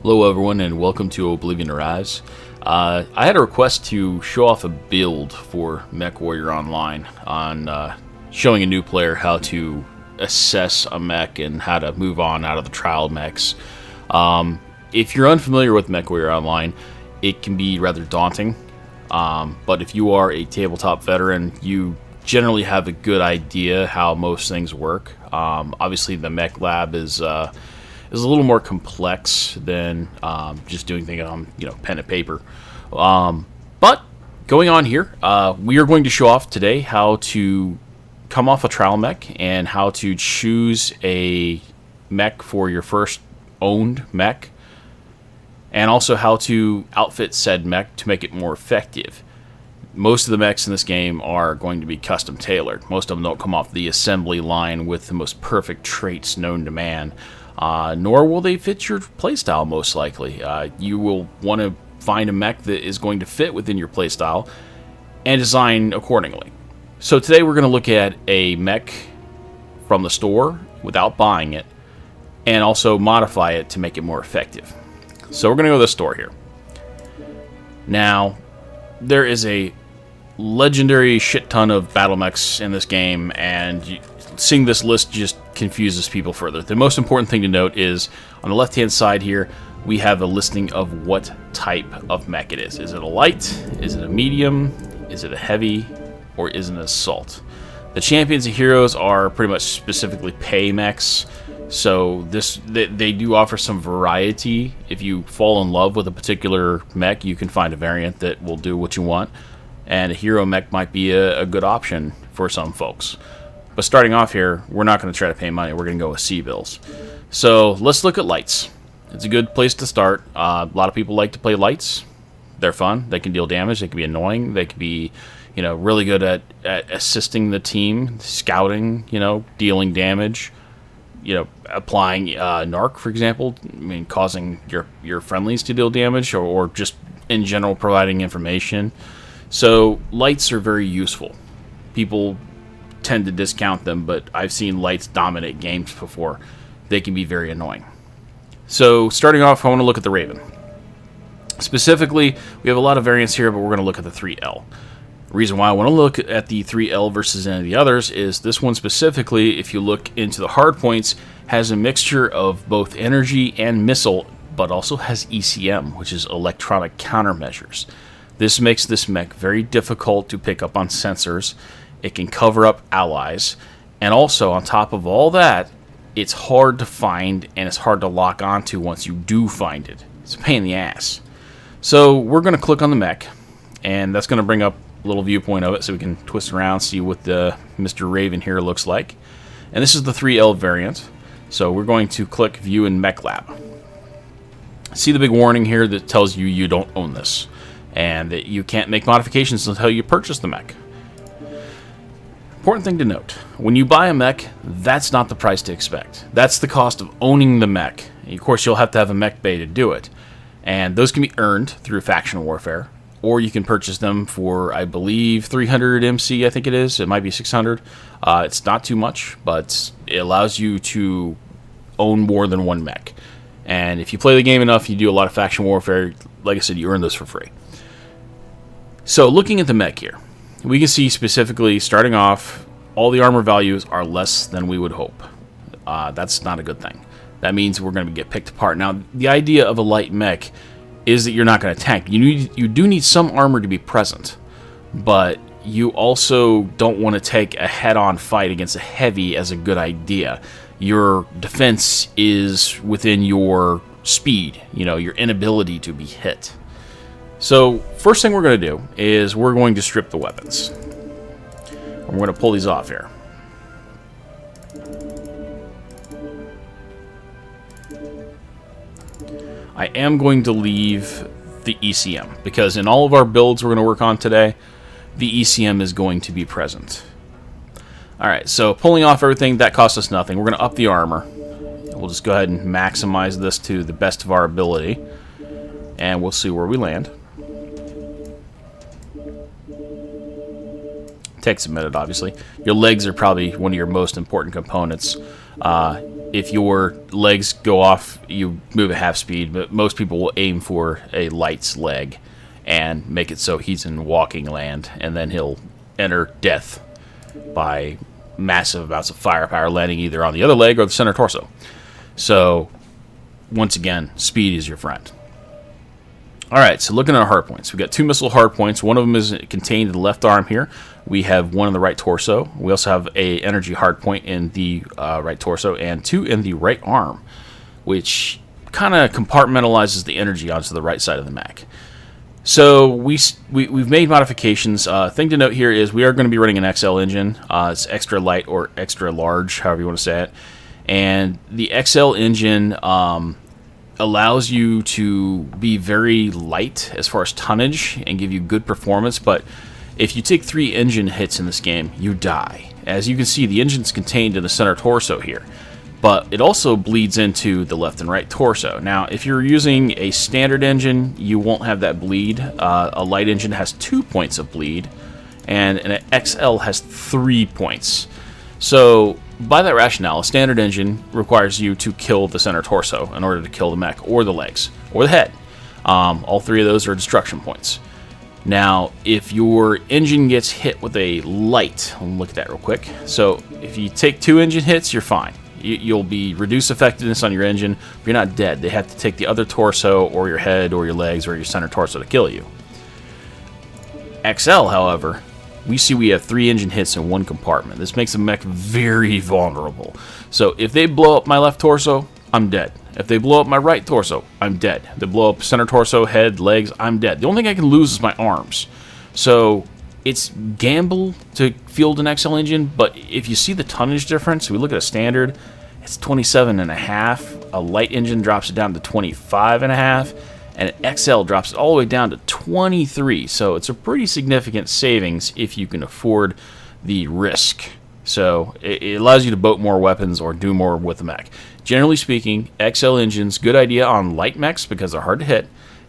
Hello everyone and welcome to Oblivion Arise. I had a request to show off a build for Mechwarrior Online on showing a new player how to assess a mech and how to move on out of the trial mechs. If you're unfamiliar with Mechwarrior Online, it can be rather daunting, but if you are a tabletop veteran, you generally have a good idea how most things work. Obviously the Mech Lab is a little more complex than just doing things on pen and paper. But going on here, we are going to show off today how to come off a trial mech and how to choose a mech for your first owned mech, and also how to outfit said mech to make it more effective. Most of the mechs in this game are going to be custom tailored. Most of them don't come off the assembly line with the most perfect traits known to man. Nor will they fit your playstyle, most likely. You will want to find a mech that is going to fit within your playstyle and design accordingly. So today we're going to look at a mech from the store without buying it, and also modify it to make it more effective. So we're going to go to the store here. Now, there is a legendary shit ton of battle mechs in this game, and seeing this list just confuses people further. The most important thing to note is on the left hand side here we have a listing of what type of mech it is. Is it a light? Is it a medium? Is it a heavy? Or is it an assault? The champions and heroes are pretty much specifically pay mechs, so they do offer some variety. If you fall in love with a particular mech, you can find a variant that will do what you want, and a hero mech might be a good option for some folks. But starting off here, we're not going to try to pay money. We're going to go with C-bills. So let's look at lights. It's a good place to start. A lot of people like to play lights. They're fun. They can deal damage. They can be annoying. They can be, really good at assisting the team, scouting, dealing damage, applying narc, for example. I mean, causing your friendlies to deal damage, or just in general providing information. So lights are very useful. People tend to discount them, but I've seen lights dominate games before. They can be very annoying. So starting off, I want to look at the Raven. Specifically, we have a lot of variants here, but we're going to look at the 3L. The reason why I want to look at the 3L versus any of the others is this one specifically, if you look into the hard points, has a mixture of both energy and missile, but also has ECM, which is electronic countermeasures. This makes this mech very difficult to pick up on sensors. It can cover up allies, and also on top of all that, it's hard to find and it's hard to lock onto once you do find it. It's a pain in the ass. So we're going to click on the mech, and that's going to bring up a little viewpoint of it so we can twist around, see what the Mr. Raven here looks like. And this is the 3L variant. So we're going to click View in Mechlab. See the big warning here that tells you you don't own this, and that you can't make modifications until you purchase the mech. Important thing to note, when you buy a mech, that's not the price to expect. That's the cost of owning the mech. Of course, you'll have to have a mech bay to do it, and those can be earned through faction warfare, or you can purchase them for, I believe, 300 MC, I think it is. It might be 600. It's not too much, but it allows you to own more than one mech. And if you play the game enough, you do a lot of faction warfare, like I said, you earn those for free. So looking at the mech here, we can see specifically, starting off, all the armor values are less than we would hope. That's not a good thing. That means we're going to get picked apart. Now, the idea of a light mech is that you're not going to tank. You do need some armor to be present, but you also don't want to take a head-on fight against a heavy as a good idea. Your defense is within your speed, your inability to be hit. So, first thing we're going to do is we're going to strip the weapons. We're going to pull these off here. I am going to leave the ECM, because in all of our builds we're going to work on today, the ECM is going to be present. Alright, so pulling off everything, that costs us nothing. We're going to up the armor. We'll just go ahead and maximize this to the best of our ability, and we'll see where we land. Takes a minute, obviously. Your legs are probably one of your most important components. if your legs go off, you move at half speed, but most people will aim for a light's leg and make it so he's in walking land, and then he'll enter death by massive amounts of firepower landing either on the other leg or the center torso. So, once again, speed is your friend. Alright, so looking at our hard points. We've got 2 missile hard points. One of them is contained in the left arm here. We have 1 in the right torso. We also have a energy hard point in the right torso and 2 in the right arm, which kind of compartmentalizes the energy onto the right side of the mech. So we've made modifications. Thing to note here is we are going to be running an XL engine. It's extra light or extra large, however you want to say it. And the XL engine allows you to be very light as far as tonnage and give you good performance, but if you take 3 engine hits in this game, you die. As you can see, the engine's contained in the center torso here, but it also bleeds into the left and right torso. Now, if you're using a standard engine, you won't have that bleed. A light engine has 2 points of bleed, and an XL has 3 points. So, by that rationale, a standard engine requires you to kill the center torso in order to kill the mech, or the legs, or the head. All 3 of those are destruction points. Now, if your engine gets hit with a light, I'll look at that real quick. So, if you take 2 engine hits, you're fine. You'll be reduced effectiveness on your engine, but you're not dead. They have to take the other torso, or your head, or your legs, or your center torso to kill you. XL, however, we have 3 engine hits in 1 compartment. This makes the mech very vulnerable. So if they blow up my left torso, I'm dead. If they blow up my right torso, I'm dead. If they blow up center torso, head, legs, I'm dead. The only thing I can lose is my arms. So it's gamble to field an XL engine, but if you see the tonnage difference, we look at a standard, it's 27.5. A light engine drops it down to 25.5. And an XL drops it all the way down to 23, so it's a pretty significant savings if you can afford the risk. So it allows you to boat more weapons or do more with the mech. Generally speaking, XL engines, good idea on light mechs because they're hard to hit.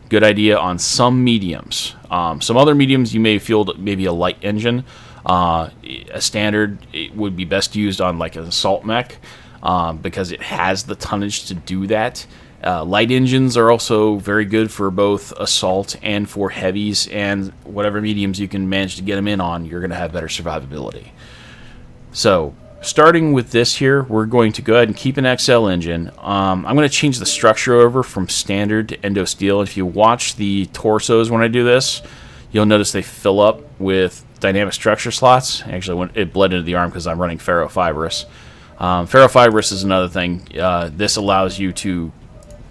Good idea on some mediums. Some other mediums you may field maybe a light engine. A standard it would be best used on like an assault mech because it has the tonnage to do that. Light engines are also very good for both assault and for heavies, and whatever mediums you can manage to get them in on, you're going to have better survivability. So, starting with this here, we're going to go ahead and keep an XL engine. I'm going to change the structure over from standard to endo steel. If you watch the torsos when I do this, you'll notice they fill up with dynamic structure slots. Actually, when it bled into the arm because I'm running ferrofibrous. Ferrofibrous is another thing. This allows you to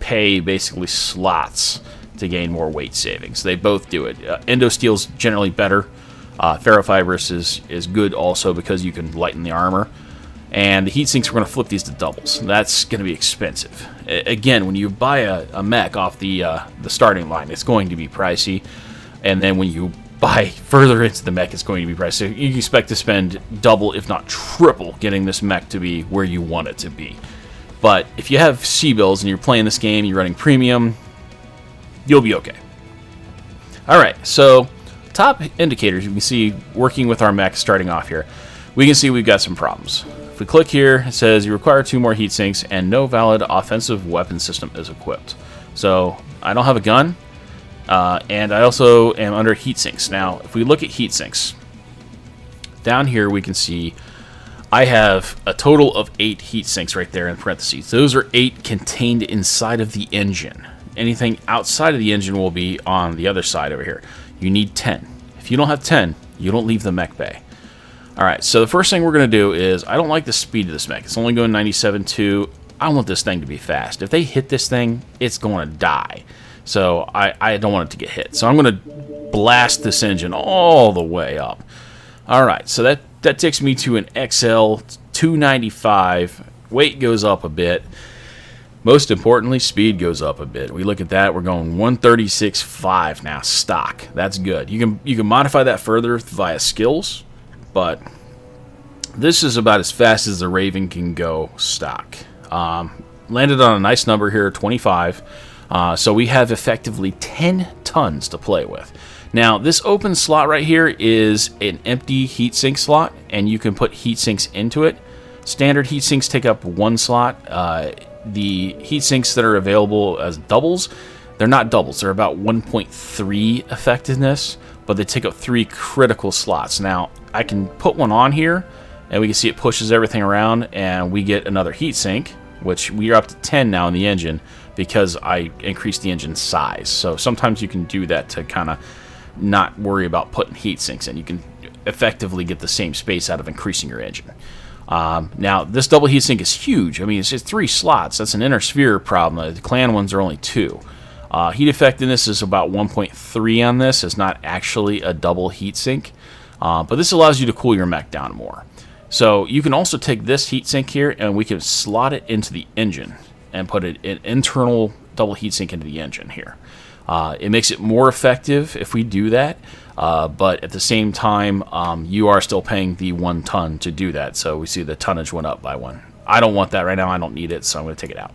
pay basically slots to gain more weight savings. They both do it. Endo steel's generally better. Ferrofibrous is good also because you can lighten the armor. And the heat sinks, we're going to flip these to doubles. That's going to be expensive. Again, when you buy a mech off the starting line, it's going to be pricey. And then when you buy further into the mech, it's going to be pricey. So you can expect to spend double, if not triple, getting this mech to be where you want it to be. But if you have C-bills and you're playing this game, you're running premium, you'll be okay. Alright, so top indicators you can see working with our mech starting off here. We can see we've got some problems. If we click here, it says you require 2 more heat sinks and no valid offensive weapon system is equipped. So I don't have a gun, and I also am under heat sinks. Now, if we look at heat sinks, down here we can see I have a total of 8 heat sinks right there in parentheses. Those are 8 contained inside of the engine. Anything outside of the engine will be on the other side over here. You need 10. If you don't have 10, you don't leave the mech bay. Alright, so the first thing we're going to do is, I don't like the speed of this mech. It's only going 97.2. I want this thing to be fast. If they hit this thing, it's going to die. So I don't want it to get hit. So I'm going to blast this engine all the way up. Alright, so that takes me to an XL 295. Weight goes up a bit. Most importantly, speed goes up a bit. We look at that, we're going 136.5 now, stock. That's good. You can modify that further via skills, but this is about as fast as the Raven can go stock. Landed on a nice number here, 25. So we have effectively 10 tons to play with. Now, this open slot right here is an empty heatsink slot, and you can put heatsinks into it. Standard heat sinks take up 1 slot. The heat sinks that are available as doubles, they're not doubles. They're about 1.3 effectiveness, but they take up 3 critical slots. Now, I can put one on here, and we can see it pushes everything around, and we get another heat sink, which we are up to 10 now in the engine because I increased the engine size. So sometimes you can do that to kind of not worry about putting heat sinks in. You can effectively get the same space out of increasing your engine. Now, this double heatsink is huge. I mean, it's just 3 slots. That's an inner sphere problem. The clan ones are only 2. Heat effectiveness is about 1.3 on this. It's not actually a double heatsink, but this allows you to cool your mech down more. So you can also take this heatsink here, and we can slot it into the engine and put an internal double heatsink into the engine here. It makes it more effective if we do that. But at the same time, you are still paying the 1 ton to do that. So we see the tonnage went up by 1. I don't want that right now. I don't need it, so I'm going to take it out.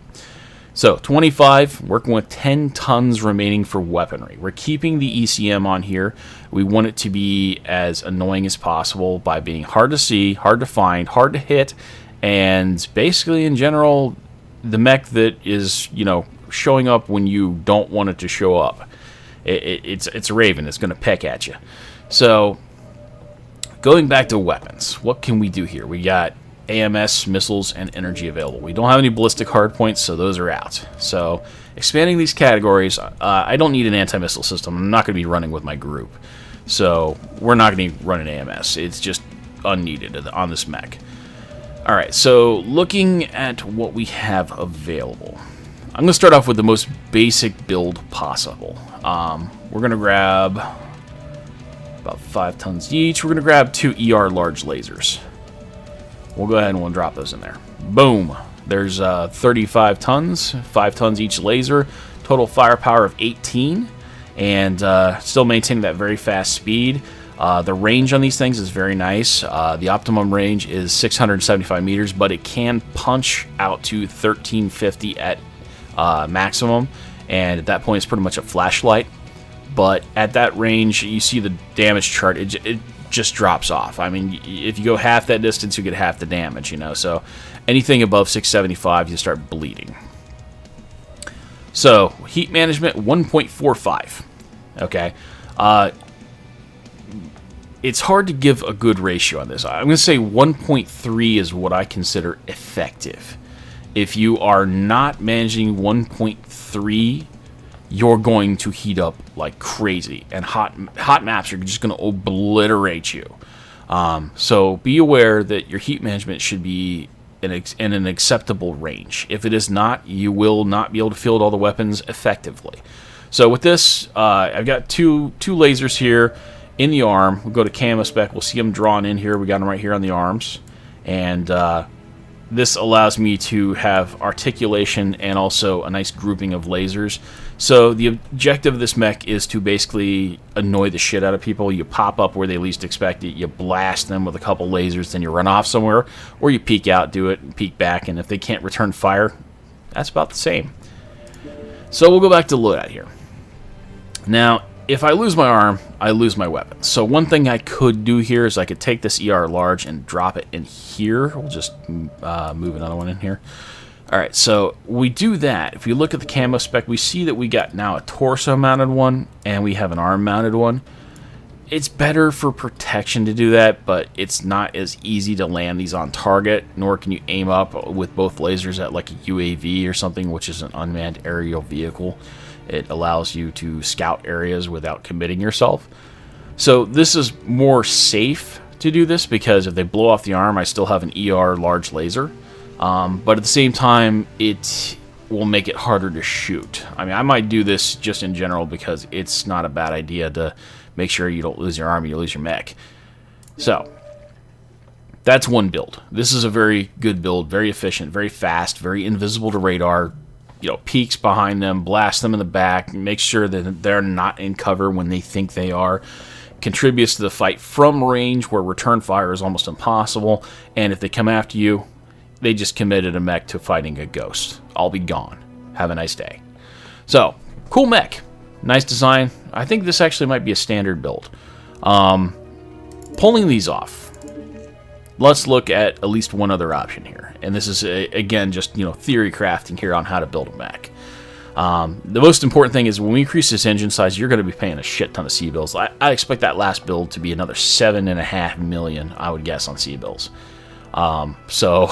So 25, working with 10 tons remaining for weaponry. We're keeping the ECM on here. We want it to be as annoying as possible by being hard to see, hard to find, hard to hit, and basically in general, the mech that is, showing up when you don't want it to show up. It's a raven. It's going to peck at you. So, going back to weapons, what can we do here? We got AMS, missiles, and energy available. We don't have any ballistic hardpoints, so those are out. So, expanding these categories, I don't need an anti-missile system. I'm not going to be running with my group. So, we're not going to run an AMS. It's just unneeded on this mech. Alright, so looking at what we have available, I'm going to start off with the most basic build possible. We're going to grab about 5 tons each. We're going to grab 2 ER large lasers. We'll go ahead and we'll drop those in there. Boom. There's 35 tons, 5 tons each laser, total firepower of 18, and still maintaining that very fast speed. The range on these things is very nice. The optimum range is 675 meters, but it can punch out to 1350 at maximum, and at that point it's pretty much a flashlight. But at that range, you see the damage chart, it just drops off. I mean, if you go half that distance, you get half the damage, so anything above 675 you start bleeding. So heat management 1.45. okay, it's hard to give a good ratio on this. I'm going to say 1.3 is what I consider effective. If you are not managing 1.3, you're going to heat up like crazy, and hot maps are just going to obliterate you. So be aware that your heat management should be in an acceptable range. If it is not, you will not be able to field all the weapons effectively. So with this, I've got two lasers here in the arm. We'll go to camo spec. We'll see them drawn in here. We got them right here on the arms, and this allows me to have articulation and also a nice grouping of lasers. So the objective of this mech is to basically annoy the shit out of people. You pop up where they least expect it, you blast them with a couple lasers, then you run off somewhere, or you peek out, do it, and peek back, and if they can't return fire, that's about the same. So we'll go back to loadout here. Now, if I lose my arm, I lose my weapon. So one thing I could do here is I could take this ER large and drop it in here. We'll just move another one in here. Alright, so we do that. If you look at the camo spec, we see that we got now a torso-mounted one, and we have an arm-mounted one. It's better for protection to do that, but it's not as easy to land these on target, nor can you aim up with both lasers at like a UAV or something, which is an unmanned aerial vehicle. It allows you to scout areas without committing yourself. So this is more safe to do this, because if they blow off the arm, I still have an ER large laser. But at the same time, it will make it harder to shoot. I mean, I might do this just in general because it's not a bad idea to make sure you don't lose your arm, you lose your mech. So that's one build. This is a very good build, very efficient, very fast, very invisible to radar. Peeks behind them, blast them in the back, make sure that they're not in cover when they think they are. Contributes to the fight from range where return fire is almost impossible, and if they come after you, they just committed a mech to fighting a ghost. I'll be gone. Have a nice day. So, cool mech. Nice design. I think this actually might be a standard build. Pulling these off. let's look at least one other option here. And this is, again, just, theory crafting here on how to build a mech. The most important thing is when we increase this engine size, you're going to be paying a shit ton of C-bills. I expect that last build to be another 7.5 million, I would guess, on C-bills. So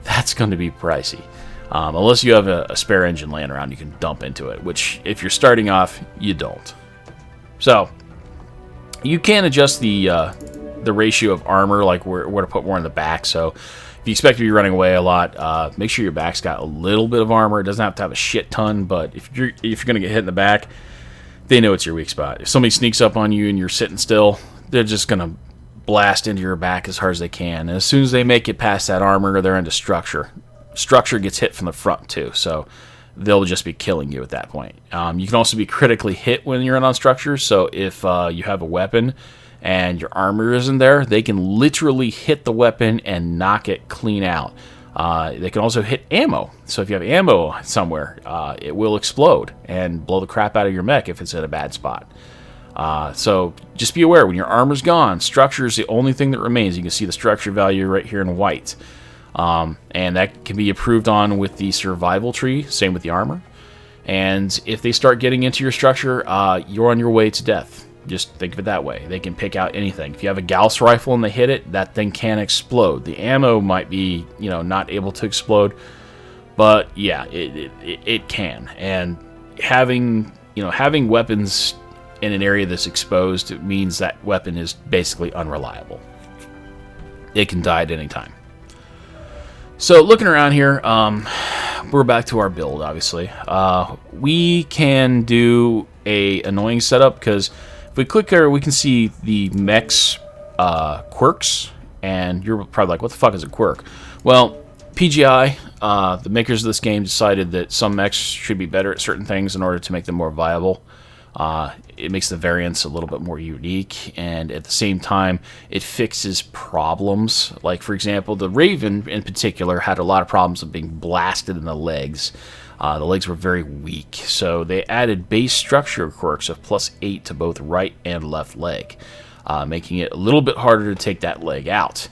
that's going to be pricey. Unless you have a spare engine laying around you can dump into it, which if you're starting off, you don't. So you can adjust the ratio of armor, like where to put more in the back. So if you expect to be running away a lot, make sure your back's got a little bit of armor. It doesn't have to have a shit ton, but if you're going to get hit in the back, they know it's your weak spot. If somebody sneaks up on you and you're sitting still, they're just going to blast into your back as hard as they can. And as soon as they make it past that armor, they're into structure. Structure gets hit from the front too, so they'll just be killing you at that point. You can also be critically hit when you're in on structure, so if you have a weapon and your armor isn't there, they can literally hit the weapon and knock it clean out. They can also hit ammo, so if you have ammo somewhere, it will explode and blow the crap out of your mech if it's in a bad spot. So just be aware, when your armor's gone, structure is the only thing that remains. You can see the structure value right here in white. And that can be improved on with the survival tree, same with the armor. And if they start getting into your structure, you're on your way to death. Just think of it that way. They can pick out anything. If you have a Gauss rifle and they hit it, that thing can explode. The ammo might be, not able to explode, but yeah, it can. And having weapons in an area that's exposed means that weapon is basically unreliable. It can die at any time. So looking around here, we're back to our build, obviously. We can do a annoying setup, because if we click here, we can see the Mech's quirks, and you're probably like, what the fuck is a quirk? Well, PGI, the makers of this game, decided that some mechs should be better at certain things in order to make them more viable. It makes the variants a little bit more unique, and at the same time, it fixes problems. Like, for example, the Raven in particular had a lot of problems of being blasted in the legs. The legs were very weak, so they added base structure quirks of +8 to both right and left leg, making it a little bit harder to take that leg out.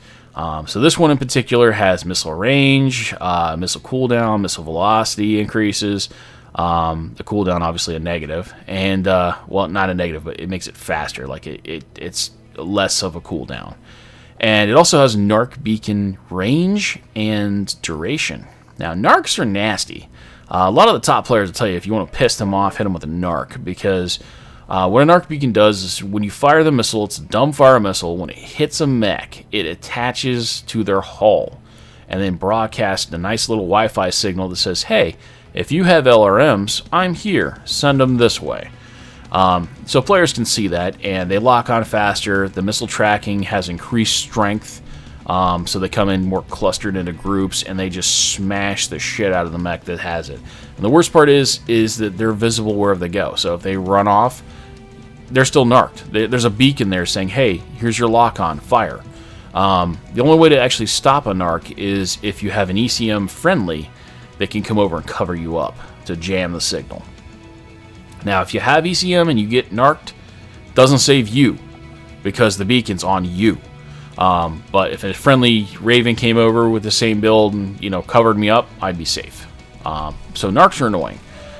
So this one in particular has missile range, missile cooldown, missile velocity increases. The cooldown obviously a negative, and well, not a negative, but it makes it faster. Like it's less of a cooldown, and it also has Narc beacon range and duration. Now narcs are nasty. A lot of the top players will tell you if you want to piss them off, hit them with a narc, because what a narc beacon does is when you fire the missile, it's a dumbfire missile. When it hits a mech, it attaches to their hull and then broadcasts a nice little Wi-Fi signal that says, hey, if you have LRMs, I'm here. Send them this way. So players can see that, and they lock on faster. The missile tracking has increased strength, so they come in more clustered into groups, and they just smash the shit out of the mech that has it. And the worst part is that they're visible wherever they go. So if they run off, they're still narked. There's a beacon there saying, hey, here's your lock-on, fire. The only way to actually stop a narc is if you have an ECM friendly that can come over and cover you up to jam the signal. Now, if you have ECM and you get narked, it doesn't save you, because the beacon's on you. But if a friendly Raven came over with the same build and covered me up, I'd be safe. So narcs are annoying,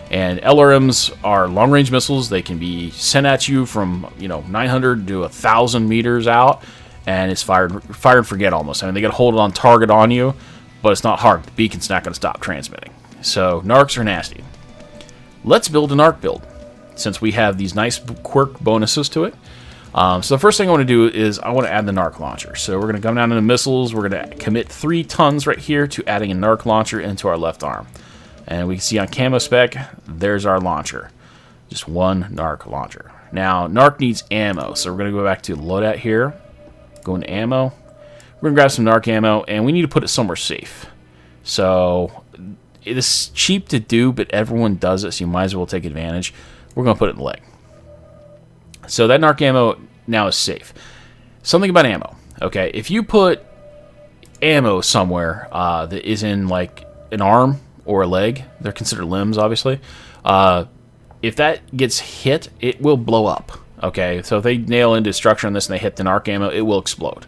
and LRMs are long-range missiles. They can be sent at you from 900 to 1,000 meters out, and it's fire and forget almost. I mean, they get a hold on target on you, but it's not hard. The beacon's not going to stop transmitting. So narcs are nasty. Let's build an Ark build, since we have these nice quirk bonuses to it. So the first thing I want to do is I want to add the narc launcher. So we're going to come down into missiles. We're going to commit 3 tons right here to adding a narc launcher into our left arm. And we can see on camo spec, there's our launcher. Just one narc launcher. Now, narc needs ammo, so we're going to go back to loadout here. Go into ammo. We're going to grab some narc ammo, and we need to put it somewhere safe. So it is cheap to do, but everyone does it, so you might as well take advantage. We're going to put it in the leg. So that narc ammo now is safe. Something about ammo. Okay, if you put ammo somewhere that is in like an arm or a leg, they're considered limbs, obviously. If that gets hit, it will blow up. Okay, so if they nail into structure on this and they hit the narc ammo, it will explode.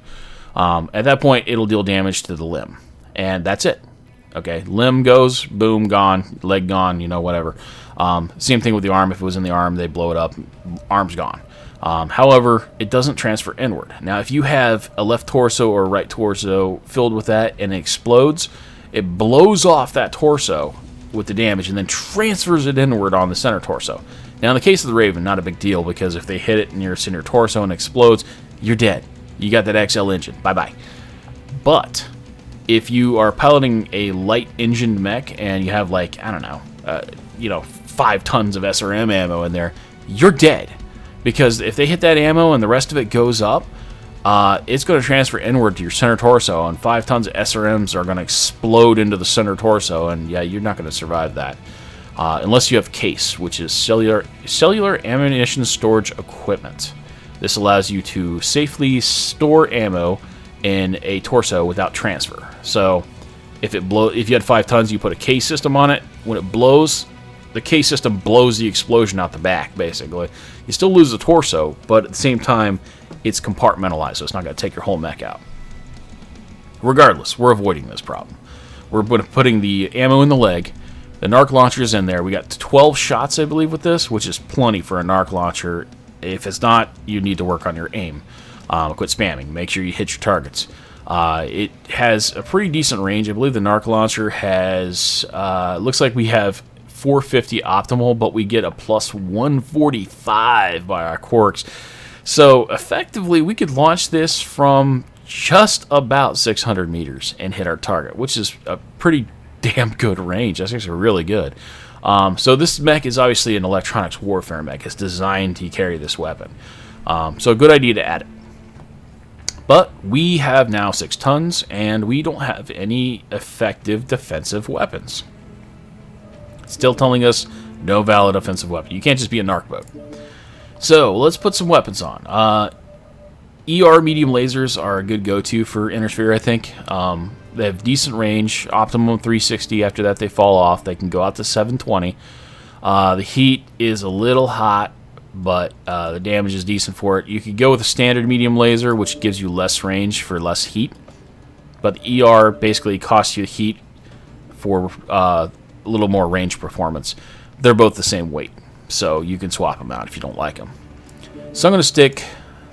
At that point, it'll deal damage to the limb, and that's it. Okay, limb goes, boom, gone, leg gone, whatever. Same thing with the arm. If it was in the arm, they blow it up, arm's gone. However, it doesn't transfer inward. Now, if you have a left torso or a right torso filled with that and it explodes, it blows off that torso with the damage and then transfers it inward on the center torso. Now, in the case of the Raven, not a big deal, because if they hit it near center torso and explodes, you're dead. You got that XL engine. Bye-bye. But if you are piloting a light-engined mech and you have, like, I don't know, 5 tons of SRM ammo in there, you're dead. Because if they hit that ammo and the rest of it goes up, it's going to transfer inward to your center torso, and 5 tons of SRMs are going to explode into the center torso, and yeah, you're not going to survive that. Unless you have CASE, which is cellular ammunition storage equipment. This allows you to safely store ammo in a torso without transfer. So if you had 5 tons, you put a CASE system on it. When it blows, the CASE system blows the explosion out the back, basically. You still lose the torso, but at the same time, it's compartmentalized, so it's not going to take your whole mech out. Regardless, we're avoiding this problem. We're putting the ammo in the leg. The Narc launcher's in there. We got 12 shots, I believe, with this, which is plenty for a Narc launcher. If it's not, you need to work on your aim. Quit spamming. Make sure you hit your targets. It has a pretty decent range. I believe the Narc launcher has... looks like we have 450 optimal, but we get a plus 145 by our Quirks. So, effectively, we could launch this from just about 600 meters and hit our target, which is a pretty damn good range. That's actually really good. So this mech is obviously an electronics warfare mech. It's designed to carry this weapon. So a good idea to add it. But we have now 6 tons, and we don't have any effective defensive weapons. Still telling us no valid offensive weapon. You can't just be a narc boat. So let's put some weapons on. ER medium lasers are a good go-to for Innersphere, I think. They have decent range, optimum 360. After that, they fall off. They can go out to 720. The heat is a little hot, but the damage is decent for it. You could go with a standard medium laser, which gives you less range for less heat. But the ER basically costs you heat for a little more range performance. They're both the same weight, so you can swap them out if you don't like them. So I'm going to stick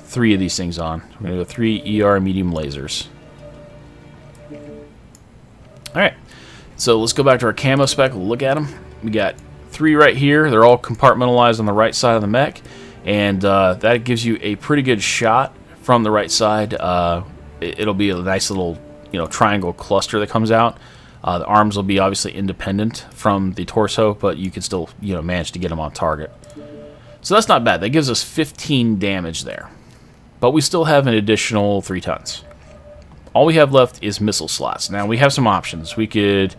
3 of these things on. I'm going to go 3 ER medium lasers. Alright, so let's go back to our camo spec. We'll look at them. We got 3 right here. They're all compartmentalized on the right side of the mech, and that gives you a pretty good shot from the right side. It'll be a nice little triangle cluster that comes out. The arms will be obviously independent from the torso, but you can still manage to get them on target. So that's not bad. That gives us 15 damage there. But we still have an additional 3 tons. All we have left is missile slots. Now, we have some options. We could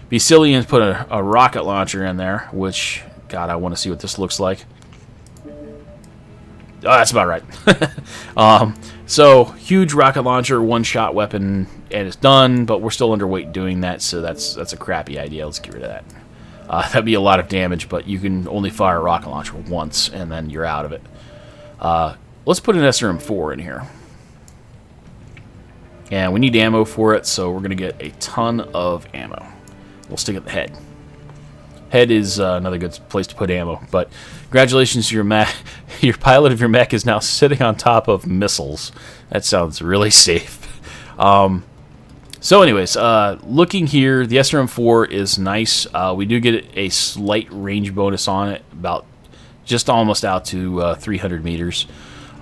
be silly and put a rocket launcher in there, which, God, I want to see what this looks like. Oh, that's about right. So, huge rocket launcher, one-shot weapon, and it's done, but we're still underweight doing that, so that's a crappy idea. Let's get rid of that. That'd be a lot of damage, but you can only fire a rocket launcher once, and then you're out of it. Let's put an SRM-4 in here. And we need ammo for it, so we're going to get a ton of ammo. We'll stick at the head. Head is another good place to put ammo, but congratulations to your mech. Your pilot of your mech is now sitting on top of missiles. That sounds really safe. So anyways, looking here, the SRM-4 is nice. We do get a slight range bonus on it, about just almost out to 300 meters.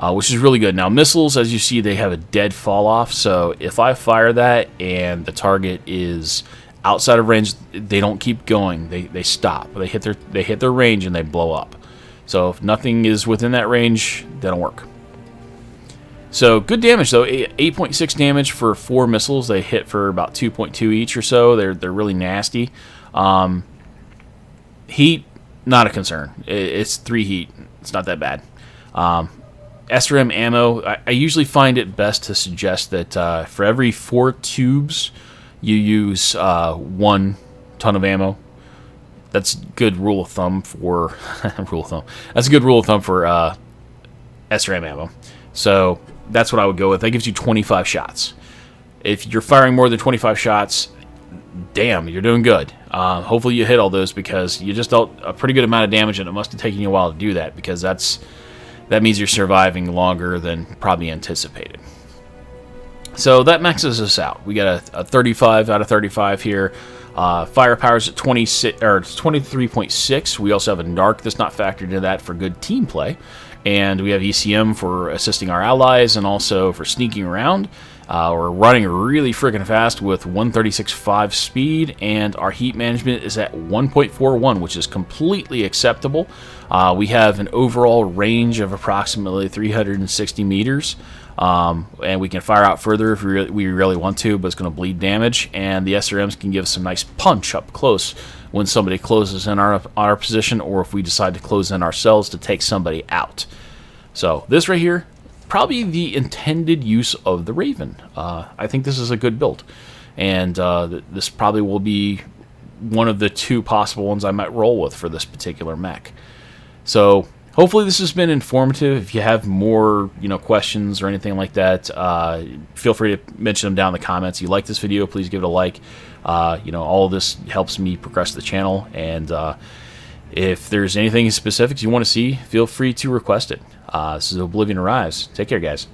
Which is really good. Now, missiles, as you see, they have a dead fall-off, so if I fire that and the target is outside of range, they don't keep going. They stop. They hit their range and they blow up. So if nothing is within that range, they don't work. So good damage, though. 8.6 damage for 4 missiles. They hit for about 2.2 each or so. They're really nasty. Heat, not a concern. It's 3 heat. It's not that bad. SRM ammo, I usually find it best to suggest that for every 4 tubes, you use 1 ton of ammo. That's good rule of thumb for That's a good rule of thumb for SRM ammo. So that's what I would go with. That gives you 25 shots. If you're firing more than 25 shots, damn, you're doing good. Hopefully you hit all those, because you just dealt a pretty good amount of damage, and it must have taken you a while to do that, because that means you're surviving longer than probably anticipated. So that maxes us out. We got a 35 out of 35 here. Firepower's at 26 or 23.6. We also have a narc that's not factored into that for good team play, and we have ECM for assisting our allies and also for sneaking around. We're running really freaking fast with 136.5 speed, and our heat management is at 1.41, which is completely acceptable. We have an overall range of approximately 360 meters. And we can fire out further if we really want to, but it's going to bleed damage, and the SRMs can give some nice punch up close when somebody closes in our position, or if we decide to close in ourselves to take somebody out. So this right here, probably the intended use of the Raven. I think this is a good build, and this probably will be one of the 2 possible ones I might roll with for this particular mech. So hopefully this has been informative. If you have more, questions or anything like that, feel free to mention them down in the comments. If you like this video, please give it a like. All of this helps me progress the channel, and if there's anything specific you want to see, feel free to request it. This is Oblivion Arrives. Take care, guys.